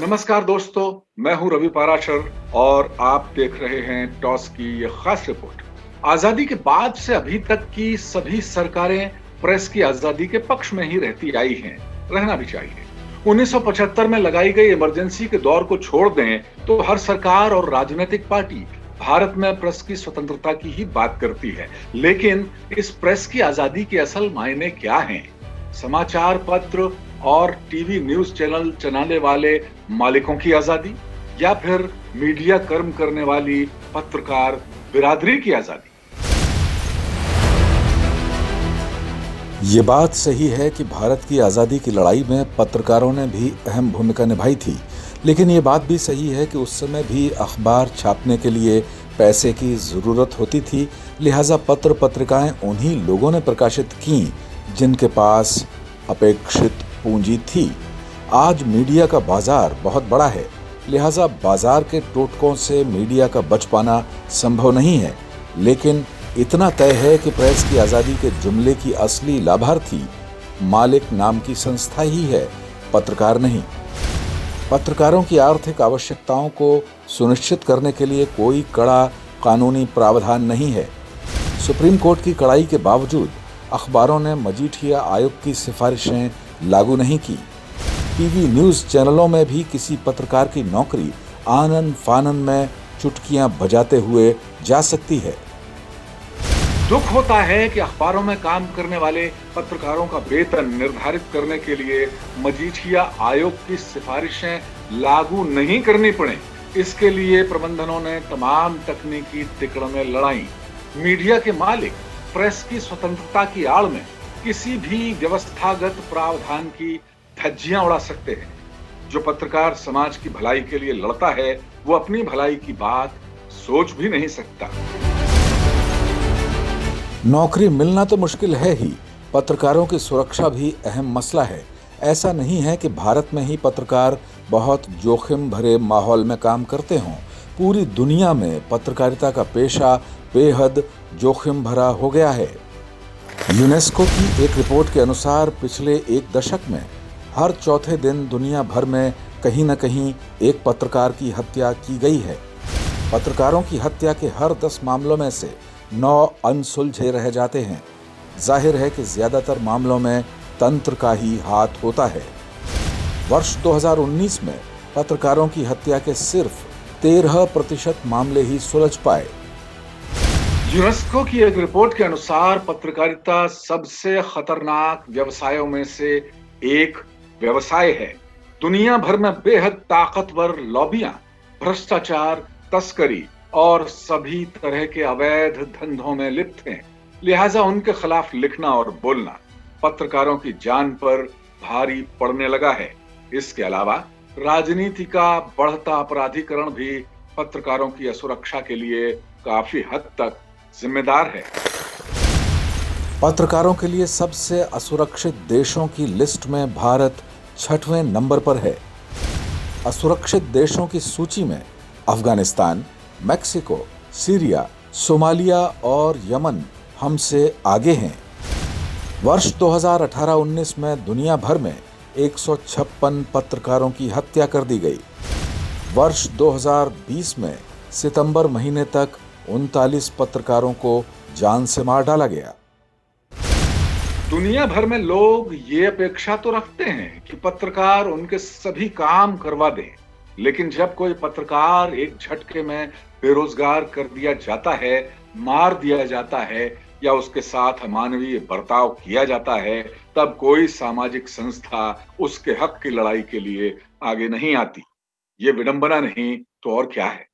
नमस्कार दोस्तों, मैं हूं रवि पाराशर और आप देख रहे हैं टॉस की ये खास रिपोर्ट। आजादी के बाद से अभी तक की सभी सरकारें प्रेस की आजादी के पक्ष में ही रहती आई हैं, रहना भी चाहिए। 1975 में लगाई गई इमरजेंसी के दौर को छोड़ दें तो हर सरकार और राजनीतिक पार्टी भारत में प्रेस की स्वतंत्रता की ही बात करती है। लेकिन इस प्रेस की आजादी के असल मायने क्या हैं? समाचार पत्र और टीवी न्यूज चैनल चलाने वाले मालिकों की आजादी या फिर मीडिया कर्म करने वाली पत्रकार बिरादरी की आजादी? ये बात सही है कि भारत की आज़ादी की लड़ाई में पत्रकारों ने भी अहम भूमिका निभाई थी, लेकिन ये बात भी सही है कि उस समय भी अखबार छापने के लिए पैसे की ज़रूरत होती थी। लिहाजा पत्र पत्रिकाएं उन्हीं लोगों ने प्रकाशित की जिनके पास अपेक्षित पूंजी थी। आज मीडिया का बाजार बहुत बड़ा है, लिहाजा बाजार के टोटकों से मीडिया का बच पाना संभव नहीं है। लेकिन इतना तय है कि प्रेस की आज़ादी के जुमले की असली लाभार्थी मालिक नाम की संस्था ही है, पत्रकार नहीं। पत्रकारों की आर्थिक आवश्यकताओं को सुनिश्चित करने के लिए कोई कड़ा कानूनी प्रावधान नहीं है। सुप्रीम कोर्ट की कड़ाई के बावजूद अखबारों ने मजीठिया आयोग की सिफारिशें लागू नहीं की। टीवी न्यूज़ चैनलों में भी किसी पत्रकार की नौकरी आनन फानन में चुटकियां बजाते हुए जा सकती है। दुख होता है कि अखबारों में काम करने वाले पत्रकारों का वेतन निर्धारित करने के लिए मजीठिया आयोग की सिफारिशें लागू नहीं करनी पड़े। इसके लिए प्रबंधनों ने तमाम तकनीकी तिकड़में लड़ाई। मीडिया के मालिक प्रेस की स्वतंत्रता की आड़ में किसी भी व्यवस्थागत प्रावधान की धज्जियां उड़ा सकते हैं। जो पत्रकार समाज की भलाई के लिए लड़ता है वो अपनी भलाई की बात सोच भी नहीं सकता। नौकरी मिलना तो मुश्किल है ही, पत्रकारों की सुरक्षा भी अहम मसला है। ऐसा नहीं है कि भारत में ही पत्रकार बहुत जोखिम भरे माहौल में काम करते हों। पूरी दुनिया में पत्रकारिता का पेशा बेहद जोखिम भरा हो गया है। यूनेस्को की एक रिपोर्ट के अनुसार पिछले एक दशक में हर चौथे दिन दुनिया भर में कहीं न कहीं एक पत्रकार की हत्या की गई है। पत्रकारों की हत्या के हर 10 मामलों में से 9 अनसुलझे रह जाते हैं। जाहिर है कि ज्यादातर मामलों में तंत्र का ही हाथ होता है। वर्ष 2019 में पत्रकारों की हत्या के सिर्फ 13% मामले ही सुलझ पाए। यूनेस्को की एक रिपोर्ट के अनुसार पत्रकारिता सबसे खतरनाक व्यवसायों में से एक व्यवसाय है। दुनिया भर में बेहद ताकतवर लॉबियां भ्रष्टाचार, तस्करी और सभी तरह के अवैध धंधों में लिप्त हैं। लिहाजा उनके खिलाफ लिखना और बोलना पत्रकारों की जान पर भारी पड़ने लगा है। इसके अलावा राजनीति का बढ़ता अपराधीकरण भी पत्रकारों की असुरक्षा के लिए काफी हद तक जिम्मेदार है। पत्रकारों के लिए सबसे असुरक्षित देशों की लिस्ट में भारत 6वें नंबर पर है। असुरक्षित देशों की सूची में अफगानिस्तान, मेक्सिको, सीरिया, सोमालिया और यमन हमसे आगे हैं। वर्ष 2018-19 में दुनिया भर में 156 पत्रकारों की हत्या कर दी गई। वर्ष 2020 में सितंबर महीने तक 39 पत्रकारों को जान से मार डाला गया। दुनिया भर में लोग ये अपेक्षा तो रखते हैं कि पत्रकार उनके सभी काम करवा दें, लेकिन जब कोई पत्रकार एक झटके में बेरोजगार कर दिया जाता है, मार दिया जाता है या उसके साथ अमानवीय बर्ताव किया जाता है, तब कोई सामाजिक संस्था उसके हक की लड़ाई के लिए आगे नहीं आती। ये विडंबना नहीं तो और क्या है।